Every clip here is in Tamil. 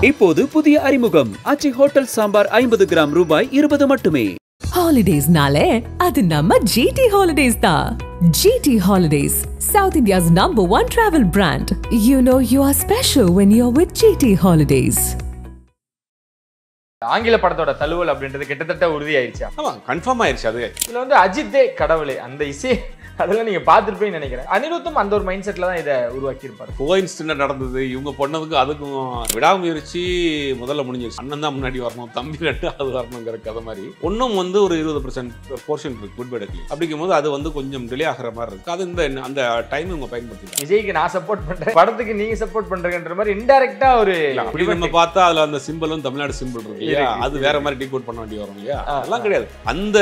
இப்போது புதிய அறிமுகம் அச்சி ஹோட்டல் சாம்பார் 50 கிராம் ரூபாய் 20 மட்டுமே. Holidays nale adu namma GT Holidays da. GT Holidays, South India's #1 travel brand. You know you are special when you're with GT Holidays. ஆங்கில படத்தோட தழுவல் அப்படின்றது கிட்டத்தட்ட உறுதியாயிருச்சா? ஆமா, கன்ஃபார்ம் ஆயிருச்சு. அது இதுல வந்து அஜித்தே கடவுளே அந்த இசை அதெல்லாம் நீங்க பார்த்துருப்பீங்கன்னு நினைக்கிறேன். அனிருத்தும் அந்த ஒரு மைண்ட் செட்ல தான் இதை உருவாக்கி இருப்பாரு. கோயின்சிடென்ட் நடந்தது, இவங்க பண்ணதுக்கு அதுக்கும் விடாமுயற்சி முதல்ல முடிஞ்சிருச்சு. அண்ணன் தான் முன்னாடி வரணும், தம்பி ரெண்டாவது வரணுங்கிற கதை மாதிரி ஒன்றும் வந்து ஒரு 20% போர்ஷன் இருக்கு குட் பை டக்லி. அப்படிங்கும் போது அது வந்து கொஞ்சம் டிலே ஆகிற மாதிரி இருக்கு. அது அந்த டைம் இவங்க பயன்படுத்தி விஜய்க்கு நான் சப்போர்ட் பண்றேன், படத்துக்கு நீங்க சப்போர்ட் பண்றீங்கன்ற மாதிரி இன்டைரக்டா ஒரு அப்படி நம்ம பார்த்தா அதுல அந்த சிம்பிளும் தமிழ்நாடு சிம்பிள் இருக்கு இல்லையா, அது வேற மாதிரி டீகோட் பண்ண வேண்டி வரும் இல்லையா. அதெல்லாம் கிடையாது. அந்த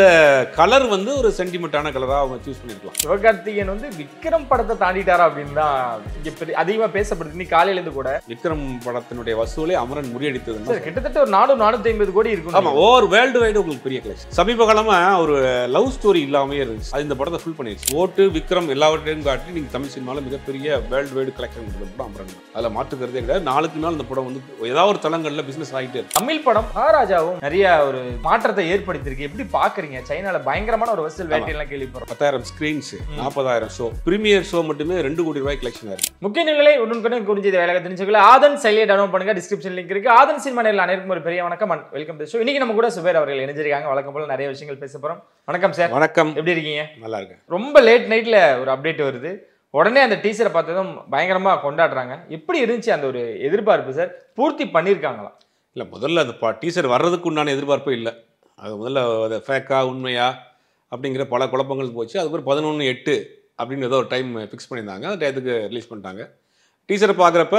கலர் வந்து ஒரு சென்டிமெண்டான கலரா அவங்க சூஸ் பண்ணிருக்கலாம். சிவகார்த்திகேயன் வந்து விக்ரம் படத்தை தாண்டிட்டாரா அப்படின்னு தான் அதிகமா பேசப்படுது. இன்னைக்கு காலையில இருந்து கூட விக்ரம் படத்தினுடைய வசூலை அமரன் முறியடித்தது கிட்டத்தட்ட ஒரு 450 கோடி இருக்கும். ஆமா, ஓவர் வேர்ல்டு வைடு உங்களுக்கு பெரிய கலெக்ஷன். சமீப காலமா ஒரு லவ் ஸ்டோரி இல்லாம இருந்துச்சு, அது இந்த படத்தை ஃபுல் பண்ணிடுச்சு. ஓட்டு விக்ரம் எல்லாவற்றையும் காட்டி நீங்க தமிழ் சினிமாவில் மிகப்பெரிய வேர்ல்டு வைடு கலெக்ஷன் கொடுத்த படம் அமரன். அதில் மாற்றுக்கிறதே கிடையாது. நாளுக்கு நாள் இந்த படம் வந்து ஏதாவது ஒரு தளங்கள்ல பிசினஸ் ஆகிட்டே இருக்கு. தமிழ் படம் மகாராஜாவும் நிறைய ஒரு மாற்றத்தை ஏற்படுத்தியிருக்கு. எப்படி பாக்குறீங்க? சைனால பயங்கரமான ஒரு வசூல் வேட்டையெல்லாம் கேள்விப்படுறோம். 10,000 ஸ்கிரீன்ஸ், 40,000 ஷோ, பிரீமியர் ஷோ மட்டுமே 2 கோடி ரூபாய் கலெக்ஷன் ஆயிருக்கு. முக்கிய நிலையை உடனுக்குடன் குறிஞ்சது வேலை தெரிஞ்சுக்கல ஆதன் செயலியை டவுன்லோட் பண்ணுங்க. டிஸ்கிரிப்ஷன் லிங்க் இருக்கு. ஆதன் சினிமா நேரில் அனைவருக்கும் ஒரு பெரிய வணக்கம் அண்ட் வெல்கம் டு ஷோ. இன்னைக்கு நம்ம கூட சுபேர் அவர்கள் இணைஞ்சிருக்காங்க. வழக்கம் போல நிறைய விஷயங்கள் பேச போறோம். வணக்கம் சார். வணக்கம். எப்படி இருக்கீங்க? நல்லா இருக்கேன். ரொம்ப லேட் நைட்ல ஒரு அப்டேட் வருது, உடனே அந்த டீசரை பார்த்ததும் பயங்கரமா கொண்டாடுறாங்க. எப்படி இருந்துச்சு அந்த ஒரு எதிர்பார்ப்பு சார்? பூர்த்தி பண்ணியிருக்காங்களா? இல்லை, முதல்ல அந்த டீசர் வர்றதுக்கு உண்டான எதிர்பார்ப்பு இல்லை. அது முதல்ல அது ஃபேக்கா உண்மையா அப்படிங்கிற பல குழப்பங்கள் போச்சு. அதுக்கு ஒரு 11/8 அப்படின்னு ஏதோ ஒரு டைம் ஃபிக்ஸ் பண்ணியிருந்தாங்க. அந்த டயத்துக்கு ரிலீஸ் பண்ணிட்டாங்க. டீசரை பார்க்குறப்ப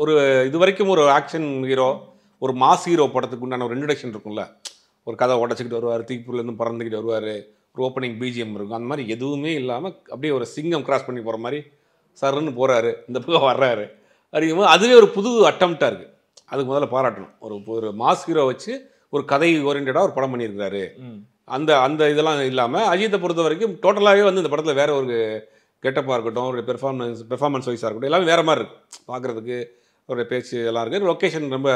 ஒரு இது வரைக்கும் ஒரு ஆக்ஷன் ஹீரோ, ஒரு மாஸ் ஹீரோ படத்துக்கு உண்டான ஒரு இன்ட்ரடக்ஷன் இருக்கும்ல, ஒரு கதை உடச்சிக்கிட்டு வருவார், தீப்புலேருந்து பறந்துக்கிட்டு வருவார், ஒரு ஓப்பனிங் பிஜிஎம் இருக்கும். அந்த மாதிரி எதுவுமே இல்லாமல் அப்படியே ஒரு சிங்கம் கிராஸ் பண்ணி போகிற மாதிரி சருன்னு போகிறாரு, இந்த பக்கம் வர்றாரு. அப்படிங்கும்போது அதுவே ஒரு புது அட்டம்ப்டாக இருக்குது. அதுக்கு முதல்ல பாராட்டணும். ஒரு மாஸ் ஹீரோ வச்சு ஒரு கதை ஓரியன்டாக ஒரு படம் பண்ணியிருக்கிறாரு. அந்த இதெல்லாம் இல்லாமல் அஜித்தை பொறுத்த வரைக்கும் டோட்டலாகவே வந்து இந்த படத்தில் வேறு ஒரு கெட்டப்பாக இருக்கட்டும், ஒரு பெர்ஃபார்மன்ஸ் வைஸாக இருக்கட்டும், எல்லாமே வேறு மாதிரி இருக்குது பார்க்குறதுக்கு. ஒரு பேச்சு எல்லாம் இருக்குது. லொக்கேஷன் ரொம்ப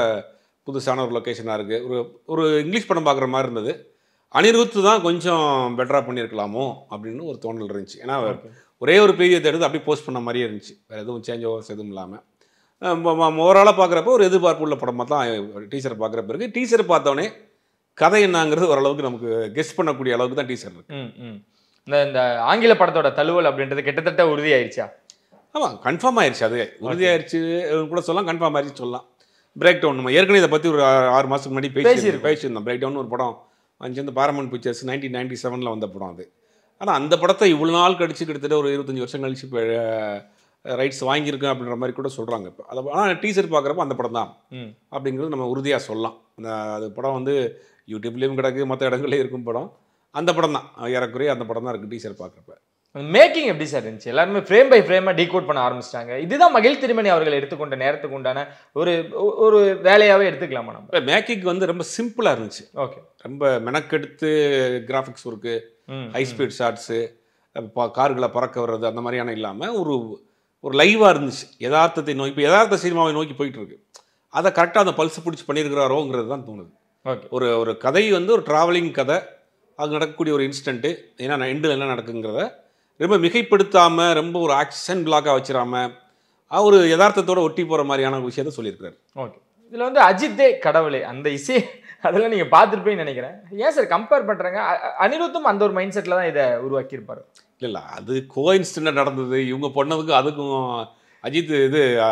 புதுசான ஒரு லொக்கேஷனாக இருக்குது. ஒரு இங்கிலீஷ் படம் பார்க்குற மாதிரி இருந்தது. அனிருத்து தான் கொஞ்சம் பெட்டராக பண்ணியிருக்கலாமோ அப்படின்னு ஒரு தோணல் இருந்துச்சு. ஏன்னா ஒரே ஒரு பீரியட் எடுத்து அப்படியே போஸ்ட் பண்ண மாதிரியே இருந்துச்சு, வேறு எதுவும் சேஞ்ச் ஓவர்ஸ் எதுவும் இல்லாமல். ஓவராலாக பார்க்குறப்ப ஒரு எதிர்பார்ப்பு உள்ள படமாக தான் டீசரை பார்க்குறப்ப இருக்குது. டீசரை பார்த்தோன்னே கதை என்னங்கிறது ஓரளவுக்கு நமக்கு கெஸ் பண்ணக்கூடிய அளவுக்கு தான் டீசர் இருக்கு. இந்த ஆங்கில படத்தோட தழுவல் அப்படின்றது கிட்டத்தட்ட உறுதியாயிருச்சா? ஆமாம், கன்ஃபார்ம் ஆயிடுச்சு. அது உறுதியாயிருச்சு கூட சொல்லலாம், கன்ஃபார்ம் ஆயிடுச்சு சொல்லலாம். பிரேக் டவுன் நம்ம ஏற்கனவே இதை பற்றி ஒரு 6 மாதத்துக்கு முன்னாடி பேசியிருந்தோம். பிரேக் டவுன் ஒரு படம் வந்து பாரமௌண்ட் பிக்சர்ஸ் 1997 வந்த படம் அது. ஆனால் அந்த படத்தை இவ்வளோ நாள் கழிச்சு கிட்டத்தட்ட ஒரு 25 வருஷம் கழிச்சு இப்போ ரைட்ஸ் வாங்கியிருக்கேன் அப்படின்ற மாதிரி கூட சொல்கிறாங்க. இப்போ அதை ஆனால் டீசர் பார்க்குறப்ப அந்த படம் தான் அப்படிங்கிறது நம்ம உறுதியாக சொல்லலாம். அது படம் வந்து யூடியூப்லேயும் கிடக்கு, மற்ற இடங்கள்லேயும் இருக்கும் படம். அந்த படம் தான் ஏறக்குறைய அந்த படம் தான் இருக்குது டீசர் பார்க்குறப்ப. மேக்கிங் எப்படி சார் இருந்துச்சு? எல்லாருமே ஃப்ரேம் பை ஃப்ரேமாக டீகோட் பண்ண ஆரம்பிச்சிட்டாங்க. இதுதான் மகிழ் திருமணி அவர்கள் எடுத்துக்கொண்ட நேரத்துக்கு உண்டான ஒரு வேலையாகவே எடுத்துக்கலாமா? நம்ம மேக்கிங் வந்து ரொம்ப சிம்பிளாக இருந்துச்சு. ஓகே, ரொம்ப மெனக்கெடுத்து graphics work, high speed shots, கார்களை பறக்க வர்றது அந்த மாதிரியான இல்லாமல் ஒரு லைவாக இருந்துச்சு. யதார்த்தத்தை நோக்கி, இப்போ யதார்த்த சினிமாவை நோக்கி போயிட்டு இருக்கு. அதை கரெக்டாக அந்த பல்ஸ் பிடிச்சி பண்ணியிருக்கிறாரோங்கிறது தான் தோணுது. ஓகே, ஒரு கதை வந்து ஒரு ட்ராவலிங் கதை, அது நடக்கக்கூடிய ஒரு இன்ஸ்டன்ட்டு, ஏன்னா எண்டில் என்ன நடக்குங்கிறத ரொம்ப மிகைப்படுத்தாமல், ரொம்ப ஒரு ஆக்ஷன் பிளாக்காக வச்சிடாமல் ஒரு யதார்த்தத்தோடு ஒட்டி போகிற மாதிரியான விஷயத்த சொல்லியிருக்கிறார். ஓகே, இதில் வந்து அஜித்தே கடவுளே அந்த இசை அதெல்லாம் நீங்கள் பார்த்துருப்பேன்னு நினைக்கிறேன். ஏன் சார் கம்பேர் பண்ணுறாங்க? அனிருத்தும் அந்த ஒரு மைண்ட் செட்டில் தான் இதை உருவாக்கியிருப்பார். இல்லை, அது கோயின்சிடென்ட் நடந்தது, இவங்க பண்ணதுக்கு அதுக்கும் அஜித்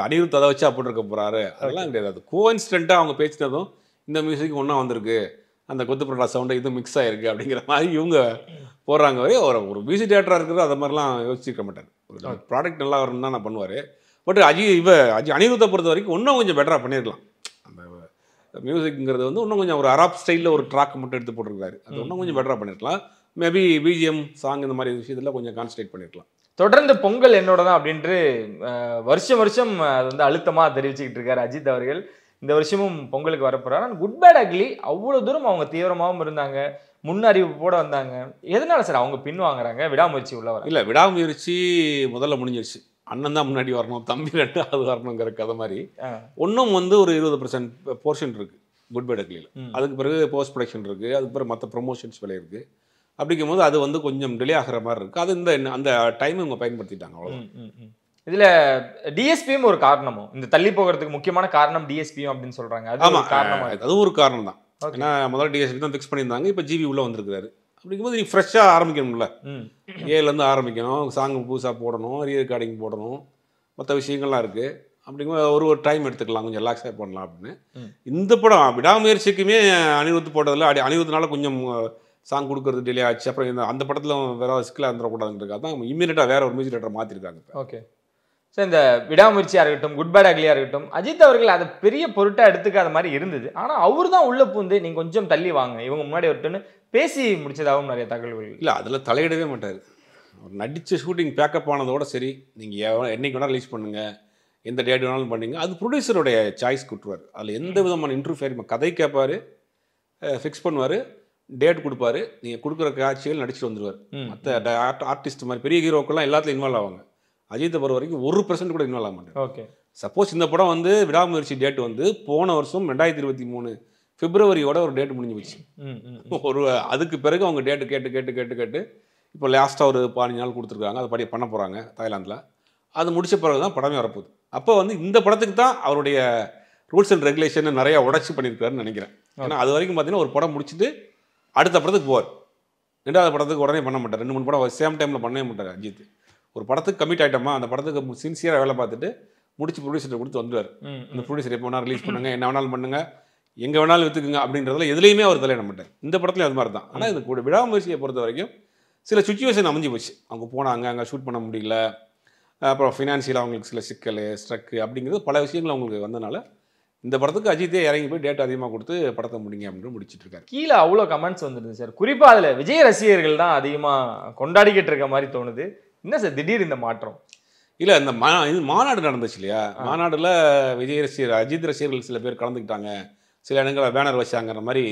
அனிருத் அதை வச்சு அப்படி இருக்க போகிறாரு, அதெல்லாம் கிடையாது. அது கோயின்சிடென்ட்டாக அவங்க பேசினதும் இந்த மியூசிக் ஒன்றா வந்திருக்கு, அந்த கொத்துப்பரடா சவுண்டை இது மிக்ஸ் ஆகிருக்கு அப்படிங்கிற மாதிரி இவங்க போடுறாங்க. ஒரு மியூசிக் டேரக்டராக இருக்கிறது அதை மாதிரிலாம் யோசிச்சிருக்க மாட்டார். ஒரு ப்ராடக்ட் நல்லா வரணும் தான் நான் பண்ணுவார். பட் அனிருத்தை பொறுத்த வரைக்கும் இன்னும் கொஞ்சம் பெட்டராக பண்ணியிருக்கலாம். அந்த மியூசிக்ங்கிறது வந்து இன்னும் கொஞ்சம் ஒரு அராப் ஸ்டைலில் ஒரு ட்ராக் மட்டும் எடுத்து போட்டிருக்காரு, அது இன்னும் கொஞ்சம் பெட்டராக பண்ணியிருக்கலாம். மேபி பிஜிஎம் சாங் இந்த மாதிரி விஷயத்தில் கொஞ்சம் கான்சன்ட்ரேட் பண்ணியிருக்கலாம். தொடர்ந்து பொங்கல் என்னோட தான் அப்படின்ட்டு வருஷம் அது வந்து அழுத்தமாக தெரிவிச்சுக்கிட்டு இருக்காரு அஜித் அவர்கள். இந்த வருஷமும் பொங்கலுக்கு வரப்போறாரு. ஆனால் குட் பேட் அக்லி அவ்வளோ தூரம் அவங்க தீவிரமாகவும் இருந்தாங்க, முன்னறிவிப்போட வந்தாங்க. எதனால சார் அவங்க பின் வாங்குறாங்க? விடாமுயற்சி உள்ளவர் இல்லை, விடாமுயற்சி முதல்ல முடிஞ்சிருச்சு. அண்ணன் தான் முன்னாடி வரணும், தம்பி 2வது வரணுங்கிற கதை மாதிரி இன்னும் வந்து ஒரு 20% போர்ஷன் இருக்குது குட் பை அக்லியில். அதுக்கு பிறகு போஸ்ட் ப்ரொடக்ஷன் இருக்குது, அதுக்கு பிறகு மற்ற ப்ரொமோஷன்ஸ் வேலை இருக்குது. அப்படிங்கும் போது அது வந்து கொஞ்சம் டிலே ஆகிற மாதிரி இருக்குது. அது அந்த டைம் இவங்க பயன்படுத்திட்டாங்க அவ்வளோ. இதில் டிஎஸ்பியும் ஒரு காரணமோ, இந்த தள்ளி போகிறதுக்கு முக்கியமான காரணம் டிஎஸ்பியும் அப்படின்னு சொல்கிறாங்க. ஆமாம், அதுவும் ஒரு காரணம் தான். ஏன்னா முதல்ல டிஎஸ்பி தான் ஃபிக்ஸ் பண்ணியிருந்தாங்க, இப்போ ஜிவி உள்ளே வந்திருக்காரு. அப்படிங்கும்போது நீ ஃப்ரெஷ்ஷாக ஆரம்பிக்கணும்ல, ஏலேருந்து ஆரம்பிக்கணும், சாங் புதுசாக போடணும், ரீ ரெக்கார்டிங் போடணும், மற்ற விஷயங்கள்லாம் இருக்குது. அப்படிங்கும்போது ஒரு டைம் எடுத்துக்கலாம், கொஞ்சம் ரிலாக்ஸாக பண்ணலாம் அப்படின்னு. இந்த படம் விடாமுயற்சிக்குமே அனிருத் போட்டதில் அனிருத்னால கொஞ்சம் சாங் கொடுக்கறது டிலே ஆச்சு. அப்புறம் அந்த படத்தில் வேற சிக்கலாக இருந்துடக்கூடாதுன்றதுக்காக தான் இம்மீடியட்டாக வேற ஒரு மியூசிக் டைரக்டர் மாற்றிருக்காங்க. ஓகே. ஸோ இந்த விடாமுயற்சியாக இருக்கட்டும், குட் பேட் அக்லியாக இருக்கட்டும், அஜித் அவர்கள் அதை பெரிய பொருட்டாக எடுத்துக்காத மாதிரி இருந்தது. ஆனால் அவர் தான் உள்ளே பூந்து நீங்கள் கொஞ்சம் தள்ளி வாங்க, இவங்க முன்னாடி வரட்டுன்னு பேசி முடிச்சதாகவும் நிறைய தகவல்கள். இல்லை, அதில் தலையிடவே மாட்டார். அவர் நடித்த ஷூட்டிங் பேக்கப் ஆனதோட சரி, நீங்கள் என்னைக்கு வேணாலும் ரிலீஸ் பண்ணுங்கள், எந்த டேட் வேணாலும் பண்ணுங்க, அது ப்ரொடியூசருடைய சாய்ஸ் கொடுத்துருவார். அதில் எந்த விதமான இன்டர்ஃபியர், கதை கேட்பார், ஃபிக்ஸ் பண்ணுவார், டேட் கொடுப்பாரு, நீங்கள் கொடுக்குற காட்சிகள் நடிச்சுட்டு வந்துடுவார். மற்ற ஆர்டிஸ்ட் மாதிரி பெரிய ஹீரோக்கெல்லாம் எல்லாத்துலையும் இன்வால்வ் ஆவாங்க. அஜித்தை பொறுத்த வரைக்கும் 1% கூட இன்வால்வ் ஆக மாட்டேன். ஓகே. சப்போஸ் இந்த படம் வந்து விடாமுயற்சி டேட் வந்து போன வருஷம் 2023 பிப்ரவரியோட ஒரு டேட் முடிஞ்சு போச்சு. ஒரு அதுக்கு பிறகு அவங்க டேட்டு கேட்டு கேட்டு கேட்டு கேட்டு இப்போ லாஸ்ட்டாக ஒரு 15 நாள் கொடுத்துருக்காங்க. அதை பண்ண போகிறாங்க தாய்லாந்தில். அது முடிச்ச பிறகு தான் படமே வரப்போகுது. அப்போ வந்து இந்த படத்துக்கு தான் அவருடைய ரூல்ஸ் அண்ட் ரெகுலேஷனை நிறையா உடச்சி பண்ணியிருக்காருன்னு நினைக்கிறேன். ஏன்னா அது வரைக்கும் பார்த்தீங்கன்னா ஒரு படம் முடிச்சுட்டு அடுத்த படத்துக்கு போவார். 2வது படத்துக்கு உடனே பண்ண மாட்டார். 2-3 படம் சேம் டைமில் பண்ணவே மாட்டார் அஜித். ஒரு படத்துக்கு கமிட் ஆகிட்டோமா, அந்த படத்துக்கு சின்சியராக வேலை பார்த்துட்டு முடிச்சு ப்ரொடியூசர் கொடுத்து வந்துடுவார். அந்த ப்ரொடியூசர் எப்போ வேணாலும் ரிலீஸ் பண்ணுங்கள், என்ன வேணாலும் பண்ணுங்கள், எங்கே வேணாலும் விற்றுக்குங்க அப்படின்றதுல எதுலேயுமே அவர் தலையிட மாட்டார். இந்த படத்துலையும் அது மாதிரி தான். ஆனால் இது கூட விடாமுயற்சியை பொறுத்த வரைக்கும் சில சுச்சுவேஷன் அமைஞ்சு போச்சு. அவங்க போனாங்க, அங்கே ஷூட் பண்ண முடியல, அப்புறம் ஃபினான்ஷியலாக அவங்களுக்கு சில சிக்கல், ஸ்ட்ரக்கு அப்படிங்கிறது பல விஷயங்கள் அவங்களுக்கு வந்தனால இந்த படத்துக்கு அஜித்தே இறங்கி போய் டேட் அதிகமாக கொடுத்து படத்தை முடிங்க அப்படின்னு முடிச்சுட்டு இருக்காரு. கீழே அவ்வளோ கமெண்ட்ஸ் வந்துருது சார். குறிப்பாக அதில் விஜய் ரசிகர்கள் தான் அதிகமாக கொண்டாடிக்கிட்டு இருக்க மாதிரி தோணுது. என்ன சார் திடீர் இந்த மாற்றம்? இல்லை, இந்த மாநாடு நடந்துச்சு இல்லையா, மாநாடுல விஜய் ரசிகர் அஜித் ரசிகர்கள் சில பேர் கலந்துக்கிட்டாங்க, சில இடங்களில் பேனர் வச்சாங்கிற மாதிரி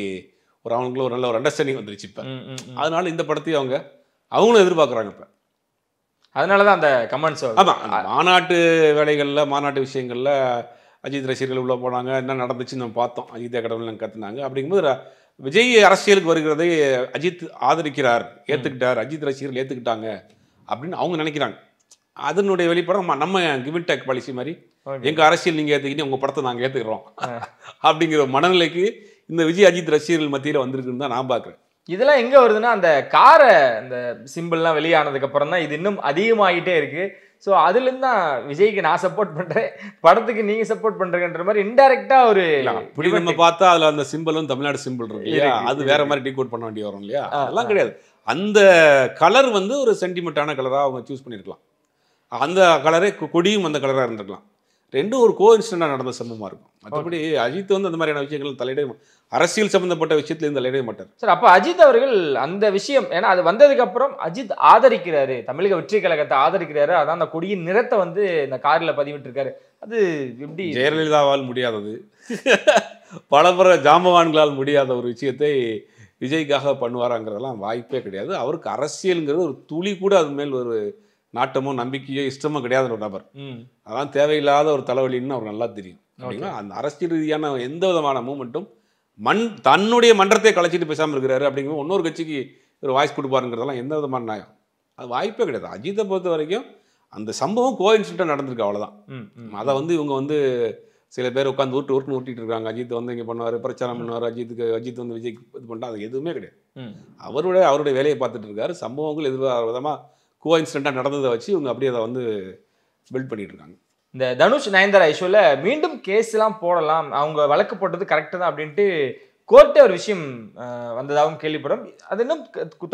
அவங்களுக்குள்ள ஒரு நல்ல ஒரு அண்டர்ஸ்டாண்டிங் வந்துருச்சு. இப்போ அதனால இந்த படத்தையும் அவங்களும் எதிர்பார்க்குறாங்க. இப்போ அதனால தான் அந்த கமெண்ட்ஸ். ஆமாம், மாநாட்டு வேலைகளில் மாநாட்டு விஷயங்களில் அஜித் ரசிகர்கள் உள்ளே போனாங்க, என்ன நடந்துச்சுன்னு நம்ம பார்த்தோம். அஜித் அகாடமியில் கற்றுனாங்க. அப்படிங்கும்போது விஜய் அரசியலுக்கு வருகிறதை அஜித் ஆதரிக்கிறார், ஏற்றுக்கிட்டார், அஜித் ரசிகர்கள் ஏற்றுக்கிட்டாங்க அப்படின்னு அவங்க நினைக்கிறாங்க. அதனுடைய வெளிப்படம் நம்ம கிவ் அண்ட் டேக் பாலிசி மாதிரி எங்கள் அரசியல் நீங்கள் ஏற்றுக்கிட்டு உங்கள் படத்தை நாங்கள் ஏற்றுக்கிறோம் அப்படிங்கிற மனநிலைக்கு இந்த விஜய் அஜித் ரசிகர்கள் மத்தியில் வந்திருக்குன்னு தான் நான் பார்க்குறேன். இதெல்லாம் எங்கே வருதுன்னா, அந்த காரை இந்த சிம்பிள்லாம் வெளியானதுக்கு அப்புறம் தான் இது இன்னும் அதிகமாகிட்டே இருக்குது. ஸோ அதுலேருந்து தான் விஜய்க்கு நான் சப்போர்ட் பண்ணுறேன், படத்துக்கு நீங்கள் சப்போர்ட் பண்ணுறேன்ற மாதிரி இன்டெரக்டாக ஒரு இப்படி நம்ம பார்த்தா அதில் அந்த சிம்பிளும் தமிழ்நாடு சிம்பிள் இருக்கு இல்லையா, அது வேற மாதிரி டீகோட் பண்ண வேண்டிய வரும் இல்லையா. அதெல்லாம் கிடையாது. அந்த கலர் வந்து ஒரு சென்டிமெண்ட்டான கலராக அவங்க சூஸ் பண்ணியிருக்கலாம். அந்த கலரே கொடியும் அந்த கலராக இருந்திருக்கலாம். ரெண்டும் ஒரு கோஇன்சிடென்ட்டாக நடந்த சம்பவமாக இருக்கும். மற்றபடி அஜித் வந்து அந்த மாதிரியான விஷயங்கள் தலையிட, அரசியல் சம்பந்தப்பட்ட விஷயத்துல தலையிட மாட்டார் சார். அப்போ அஜித் அவர்கள் அந்த விஷயம், ஏன்னா அது வந்ததுக்கு அப்புறம் அஜித் ஆதரிக்கிறாரு, தமிழக வெற்றி கழகத்தை ஆதரிக்கிறாரு, அதான் அந்த கொடியின் நிறத்தை வந்து இந்த காரில் பதிவிட்டு இருக்காரு. அது எப்படி ஜெயலலிதாவால் முடியாதது, பல ஜாம்பவான்களால் முடியாத ஒரு விஷயத்தை விஜய்க்காக பண்ணுவாராங்கிறதெல்லாம் வாய்ப்பே கிடையாது. அவருக்கு அரசியலுங்கிறது ஒரு துளி கூட அது மேல் ஒரு நாட்டமோ நம்பிக்கையோ இஷ்டமோ கிடையாத ஒரு நபர். அதான் தேவையில்லாத ஒரு தலைவலின்னு அவர் நல்லா தெரியும். அப்படின்னா அந்த அரசியல் ரீதியான எந்த விதமான மூமெண்ட்டும் தன்னுடைய மன்றத்தை கலைச்சிட்டு பேசாமல் இருக்கிறாரு. அப்படிங்கும்போது இன்னொரு கட்சிக்கு ஒரு வாய்ஸ் கொடுப்பாருங்கிறதெல்லாம் எந்த விதமான நியாயம், அது வாய்ப்பே கிடையாது. அஜித்தை பொறுத்த வரைக்கும் அந்த சம்பவம் கோஇன்சிடென்ட்டாக நடந்திருக்கு, அவ்வளோதான். அதை வந்து இவங்க வந்து சில பேர் உட்காந்து ஊட்டிட்டு இருக்காங்க. அஜித் வந்து இங்கே பண்ணுவார், பிரச்சாரம் பண்ணுவார், அஜித் வந்து விஜய்க்கு இது பண்ணா, அது எதுவுமே கிடையாது. அவருடைய வேலையை பார்த்துட்டு இருக்காரு. சம்பவங்கள் எதிர்பாராத விதமாக கோஇன்சிடென்ட்டாக நடந்ததை வச்சு இவங்க அப்படியே அதை வந்து பில்ட் பண்ணிட்டு இருக்காங்க. இந்த தனுஷ் நயன்தாரா இஷ்யூவில் மீண்டும் கேஸ்லாம் போடலாம், அவங்க வழக்கு போட்டது கரெக்டு தான் அப்படின்ட்டு கோர்ட்டே ஒரு விஷயம் வந்ததாகவும் கேள்விப்படும். அது இன்னும்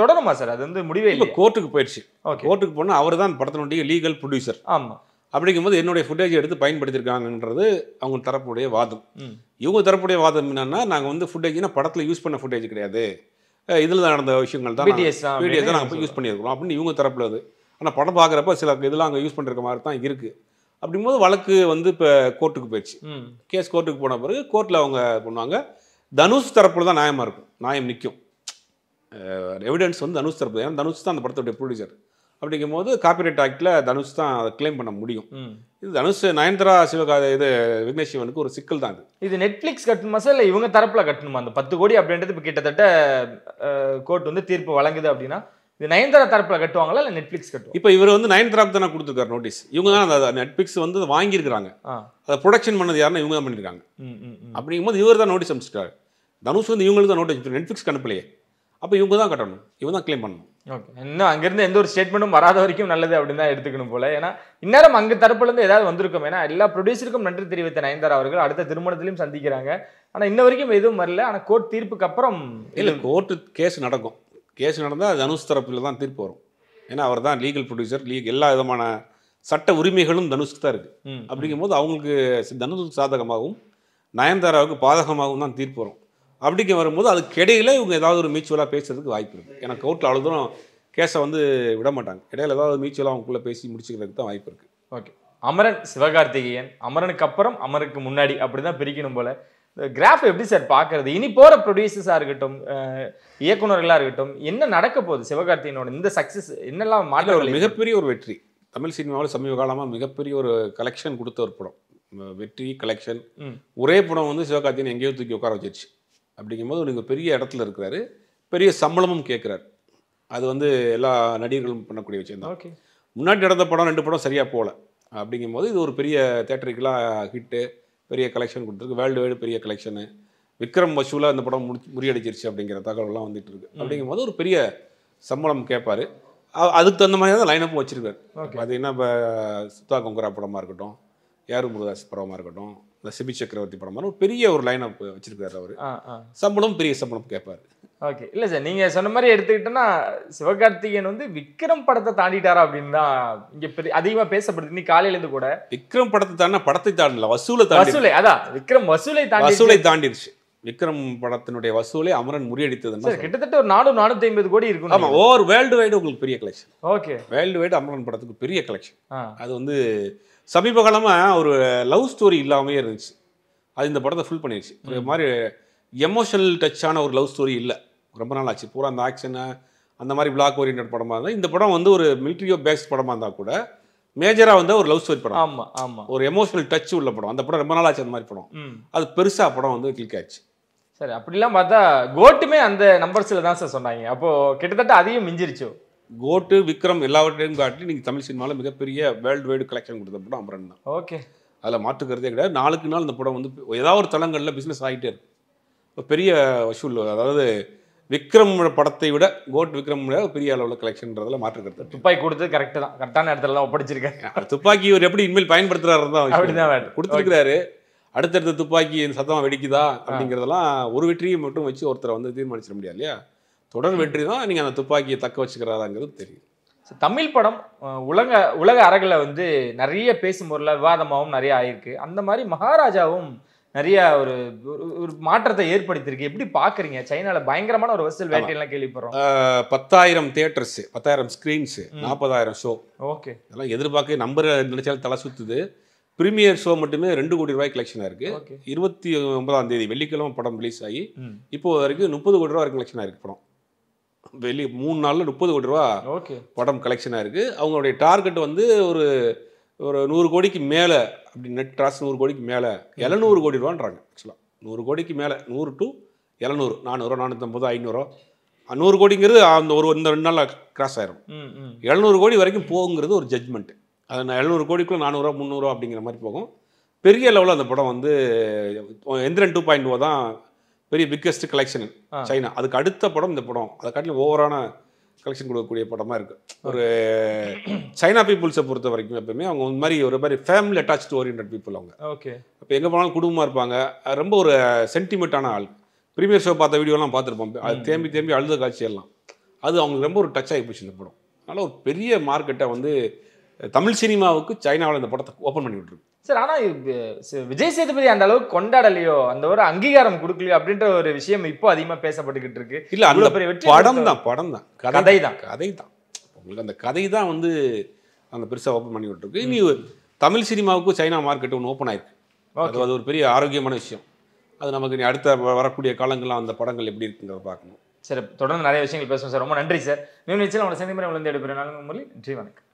தொடருமா சார்? அது வந்து முடிவே இல்லை, கோர்ட்டுக்கு போயிடுச்சு. கோர்ட்டுக்கு போனால் அவர் தான் படத்தினுடைய லீகல் ப்ரொடியூசர். ஆமாம். அப்படிங்கும்போது என்னுடைய ஃபுட்டேஜ் எடுத்து பயன்படுத்தியிருக்காங்கன்றது அவங்க தரப்புடைய வாதம். இவங்க தரப்புடைய வாதம் என்னன்னா, நாங்கள் வந்து ஃபுட்டேஜ்னா படத்தில் யூஸ் பண்ண ஃபுட்டேஜ் கிடையாது, இதில் தான் நடந்த விஷயங்கள் தான் வீடியோஸ் தான் நாங்கள் போய் யூஸ் பண்ணியிருக்கிறோம் அப்படின்னு இவங்க தரப்புல அது. ஆனால் படம் பார்க்குறப்ப சில இதெல்லாம் அங்கே யூஸ் பண்ணிருக்க மாதிரி தான் இருக்குது. அப்படிங்கும்போது வழக்கு வந்து இப்போ கோர்ட்டுக்கு போயிடுச்சு. கேஸ் கோர்ட்டுக்கு போன பிறகு கோர்ட்டில் அவங்க பண்ணுவாங்க. தனுஷ் தரப்புல தான் நியாயமாக இருக்கும், நியாயம் நிற்கும். எவிடன்ஸ் வந்து தனுஷ் தரப்பு, ஏன்னா தனுஷ் தான் அந்த படத்துடைய ப்ரொடியூசர். அப்படிங்கும் போது காப்பிரைட் ஆக்டில் தனுஷ் தான் அதை கிளைம் பண்ண முடியும். இது தனுஷ் நயன்தாரா இது விக்னேஷ் சிவனுக்கு ஒரு சிக்கல் தான். இது நெட்ஃப்ளிக்ஸ் கட்டணுமா சார் இல்லை இவங்க தரப்புல கட்டணுமா? அந்த 10 கோடி அப்படின்றது இப்போ கிட்டத்தட்ட கோர்ட் வந்து தீர்ப்பு வழங்குது அப்படின்னா இது நயன்தாரா தரப்புல கட்டுவாங்களா இல்லை நெட்ஃப்ளிக்ஸ் கட்டுவோம்? இப்போ இவர் வந்து நயன்தாராக்கு தானே கொடுத்துருக்காரு நோட்டீஸ். இவங்க தான் அந்த நெட்ஃப்ளிக்ஸ் வந்து வாங்கியிருக்கிறாங்க. அதை ப்ரொடக்ஷன் பண்ணது யாருன்னா இவங்க தான் பண்ணியிருக்காங்க. அப்படிங்கும்போது இவர் தான் நோட்டீஸ் அனுப்பிச்சிருக்காரு. தனுஷ் வந்து இவங்களுக்கு தான் நோட்டீஸ், நெட்ஃப்ளிக்ஸ் அனுப்பலையே. அப்போ இவங்க தான் கட்டணும், இவங்க தான் கிளைம் பண்ணணும். ஓகே, இன்னும் அங்கேருந்து எந்த ஒரு ஸ்டேட்மெண்ட்டும் வராத வரைக்கும் நல்லது அப்படின்னு தான் எடுத்துக்கணும் போல. ஏன்னா இந்நேரம் அங்கே தரப்புலேருந்து ஏதாவது வந்திருக்கும். ஏன்னா எல்லா ப்ரொடியூசருக்கும் நன்றி தெரிவித்த நயன்தாரா அவர்கள் அடுத்த திருமணத்திலையும் சந்திக்கிறாங்க. ஆனால் இன்ன வரைக்கும் எதுவும் வரல. ஆனால் கோர்ட் தீர்ப்புக்கு அப்புறம் இல்லை, கோர்ட்டு கேஸ் நடக்கும். கேஸ் நடந்தால் தனுஷ் தரப்பில் தான் தீர்ப்பு வரும். ஏன்னா அவர் தான் லீகல் ப்ரொடியூசர். எல்லா விதமான சட்ட உரிமைகளும் தனுஷ்க்கு தான் இருக்குது. அப்படிங்கும்போது அவங்களுக்கு தனுஷுக்கு சாதகமாகவும் நயன்தாராவுக்கு பாதகமாகவும் தான் தீர்ப்பு வரும். அப்படிங்க வரும்போது அதுக்கு இடையில இவங்க ஏதாவது ஒரு மியூச்சுவலாக பேசுறதுக்கு வாய்ப்பு இருக்குது. ஏன்னா கோர்ட்டில் அவ்வளோ தூரம் கேஸை வந்து விட மாட்டாங்க. இடையில ஏதாவது மியூச்சுவலாக அவங்களுக்குள்ளே பேசி முடிச்சுக்கிறதுக்கு தான் வாய்ப்பு இருக்குது. ஓகே, அமரன் சிவகார்த்திகேயன், அமரனுக்கு அப்புறம் அமருக்கு முன்னாடி அப்படி தான் பிரிக்கணும் போல. கிராஃப் எப்படி சார் பார்க்கறது? இனி போகிற ப்ரொடியூசர்ஸாக இருக்கட்டும், இயக்குநர்களாக இருக்கட்டும், என்ன நடக்க போகுது சிவகார்த்திகேயனோட இந்த சக்ஸஸ் என்னெல்லாம் மாற்ற? ஒரு மிகப்பெரிய ஒரு வெற்றி தமிழ் சினிமாவில் சமீப காலமாக மிகப்பெரிய ஒரு கலெக்ஷன் கொடுத்த ஒரு படம். வெற்றி கலெக்ஷன் ஒரே படம் வந்து சிவகார்த்திகேயன் எங்கேயோ தூக்கி உட்கார வச்சிருச்சு. அப்படிங்கும்போது நீங்கள் பெரிய இடத்துல இருக்கிறாரு, பெரிய சம்பளமும் கேட்குறாரு. அது வந்து எல்லா நடிகர்களும் பண்ணக்கூடிய விஷயம் தான். ஓகே, முன்னாடி நடந்த படம் 2 படம் சரியாக போகல. அப்படிங்கும்போது இது ஒரு பெரிய தேட்டருக்கெல்லாம் ஹிட்டு, பெரிய கலெக்ஷன் கொடுத்துருக்கு. வேர்ல்டு வைடு பெரிய கலெக்ஷனு. விக்ரம் வசூலாக இந்த படம் முறியடிச்சிருச்சு அப்படிங்கிற தகவலாம் வந்துட்டு இருக்கு. அப்படிங்கும்போது ஒரு பெரிய சம்பளம் கேட்பாரு. அதுக்கு தகுந்த மாதிரி தான் லைனப்பும் வச்சிருக்காரு. பார்த்தீங்கன்னா இப்போ சுத்தா கொங்கரா படமாக இருக்கட்டும், யாரு முருகாஸ் படமாக இருக்கட்டும், இந்த சிபி சக்கரவர்த்தி படமாக ஒரு பெரிய ஒரு லைனப் வச்சிருக்காரு அவர். சம்பளம் பெரிய சம்பளம் கேட்பாரு. ஓகே, இல்லை சார் நீங்கள் சொன்ன மாதிரி எடுத்துக்கிட்டோன்னா சிவகார்த்திகேயன் வந்து விக்ரம் படத்தை தாண்டிட்டாரா அப்படின்னு தான் இங்கே அதிகமாக பேசப்படுது. இன்னைக்கு காலையிலேருந்து கூட விக்ரம் படத்தை தாண்டினா படத்தை தாண்டல, வசூலை அதான் விக்ரம் வசூலை தாண்டிடுச்சு. விக்ரம் படத்தினுடைய வசூலை அமரன் முறியடித்தது கிட்டத்தட்ட ஒரு 450 கோடி இருக்கும். ஆமா, ஓவர் வேர்ல்டு வைடு உங்களுக்கு பெரிய collection. Okay, world wide Amaran படத்துக்கு பெரிய கலெக்ஷன். அது வந்து சமீப காலமாக ஒரு லவ் ஸ்டோரி இல்லாமே இருந்துச்சு. அது இந்த படத்தை ஃபுல் பண்ணிடுச்சு. ஒரு மாதிரி எமோஷனல் டச்சான ஒரு லவ் ஸ்டோரி இல்லை, ரொம்ப நாள் ஆச்சு. பூரா அந்த ஆக்ஷனை அந்த மாதிரி பிளாக் ஓரியன்ட் படமாக இருந்தால், இந்த படம் வந்து ஒரு மிலிட்ரியோ பேஸ்ட் படமாக இருந்தால் கூட மேஜராக வந்து ஒரு லவ் ஸ்டோரி படம். ஆமாம் ஆமாம், ஒரு எமோஷனல் டச் உள்ள படம். அந்த படம் ரொம்ப நாள் ஆச்சு அந்த மாதிரி படம். அது பெருசாக படம் வந்து கிளிக் ஆயிடுச்சு. சரி, அப்படிலாம் பார்த்தா கோட்டுமே அந்த நம்பர்ஸில் தான் சார் சொன்னாங்க. அப்போது கிட்டத்தட்ட அதையும் மிஞ்சிருச்சோ. கோட்டு விக்ரம் எல்லாவற்றையும் காட்டி நீங்கள் தமிழ் சினிமாவில் மிகப்பெரிய வேர்ல்டு வைடு கலெக்ஷன் கொடுத்த படம் அமரன் தான். ஓகே, அதில் மாற்றுக்கிறதே கிடையாது. நாளுக்கு நாள் இந்த படம் வந்து ஏதாவது ஒரு தளங்களில் பிஸ்னஸ் ஆகிட்டே இருக்கு. இப்போ பெரிய வசூல், அதாவது விக்ரம் படத்தை விட கோட் விக்ரம் விட பெரிய அளவில் கலெக்ஷன்றதுல மாற்றுக்கிறது. துப்பாக்கி கொடுத்து கரெக்டு தான், கரெக்டான இடத்துல தான் ஒப்படைச்சிருக்காரு. துப்பாக்கி இவர் எப்படி இனிமேல் பயன்படுத்துறாரு தான் அப்படிதான் கொடுத்துருக்கிறாரு. அடுத்தடுத்த துப்பாக்கி சத்தமாக வெடிக்குதா அப்படிங்கிறதெல்லாம் ஒரு வெற்றியை மட்டும் வச்சு ஒருத்தரை வந்து தீர்மானிச்சிட முடியாது இல்லையா? தொடர் வெற்றி தான் நீங்கள் அந்த துப்பாக்கியை தக்க வச்சுக்கிறாராங்கிறது தெரியும். தமிழ் படம் உலக அரங்கில் வந்து நிறைய பேசும் பொருள விவாதமாகவும் நிறைய ஆயிருக்கு. அந்த மாதிரி மகாராஜாவும் நிறைய ஒரு மாற்றத்தை ஏற்படுத்தியிருக்கு. எப்படி பார்க்குறீங்க? சைனாவில் பயங்கரமான ஒரு வசூல் வேட்டையெல்லாம் கேள்விப்படுறோம். 10,000 தியேட்டர்ஸு, 10,000 ஸ்க்ரீன்ஸு, 40,000 ஷோ. ஓகே, அதெல்லாம் எதிர்பார்க்க நம்பர் நினைச்சாலும் தலை சுற்றுது. ப்ரீமியர் ஷோ மட்டுமே 2 கோடி ரூபாய் கலெக்ஷனாக இருக்குது. 29ஆம் தேதி வெள்ளிக்கிழமை படம் ரிலீஸ் ஆகி இப்போ வரைக்கும் 30 கோடி ரூபா வரைக்கும் கலெக்ஷனாக இருக்குது படம். 3 நாளில் 30 கோடி ரூபா படம் கலெக்ஷனாக இருக்குது. அவங்களுடைய டார்கெட் வந்து ஒரு 100 கோடிக்கு மேலே, அப்படி நெட் கிராஸ் 100 கோடிக்கு மேலே 700 கோடி ரூபான்றாங்க. ஆக்சுவலாக 100 கோடிக்கு மேலே 100 to 700, 400, 450, 500, 100 கோடிங்கிறது அந்த இந்த 2 நாளில் கிராஸ் ஆயிரும். 700 கோடி வரைக்கும் போகுங்கிறது ஒரு ஜட்ஜ்மெண்ட். அது 700 கோடிக்குள்ள 400, 300 அப்படிங்கிற மாதிரி போகும். பெரிய லெவலில் அந்த படம் வந்து எந்திரன் 2.0 தான் பெரிய பிக்கஸ்ட் கலெக்ஷன் சைனா. அதுக்கு அடுத்த படம் இந்த படம். அதை காட்டிலும் ஓவரான கலெக்ஷன் கொடுக்கக்கூடிய படமாக இருக்குது. ஒரு சைனா பீப்புள்ஸை பொறுத்த வரைக்கும் எப்பவுமே அவங்க இந்த மாதிரி ஒரு மாதிரி ஃபேமிலி அட்டாச்டு ஓரியன்ட் பீப்புள் அவங்க. ஓகே, இப்போ எங்கே போனாலும் குடும்பமாக இருப்பாங்க. ரொம்ப ஒரு சென்டிமெண்ட்டான ஆள். ப்ரீமியர் ஷோ பார்த்த வீடியோலாம் பார்த்துருப்போம். அது தேம்பி அழுத காட்சியெல்லாம் அது அவங்களுக்கு ரொம்ப ஒரு டச் ஆகி போச்சு இந்த படம். அதனால் ஒரு பெரிய மார்க்கெட்டை வந்து தமிழ் சினிமாவுக்கு சைனாவில் இந்த படத்தை ஓப்பன் பண்ணி விட்டுருக்கு சார். ஆனால் விஜய் சேதுபதி அந்த அளவுக்கு கொண்டாடலையோ, அந்த ஒரு அங்கீகாரம் கொடுக்கலையோ அப்படின்ற ஒரு விஷயம் இப்போ அதிகமாக பேசப்பட்டுக்கிட்டு இருக்கு. இல்லை, அந்த படம் தான் கதை தான் உங்களுக்கு அந்த கதை தான் வந்து அந்த பெருசாக ஓப்பன் பண்ணி விட்டுருக்கு. இனி தமிழ் சினிமாவுக்கும் சைனா மார்க்கெட் ஒன்று ஓப்பன் ஆயிருக்கு. அது ஒரு பெரிய ஆரோக்கியமான விஷயம். அது நமக்கு அடுத்த வரக்கூடிய காலங்கள்லாம் அந்த படங்கள் எப்படி இருக்குங்கிறத பார்க்கணும். சார் தொடர்ந்து நிறைய விஷயங்கள் பேசுவோம் சார். ரொம்ப நன்றி சார். நிச்சயம் உங்களை சந்திப்பு வந்து எடுப்பேன். நன்றி, வணக்கம்.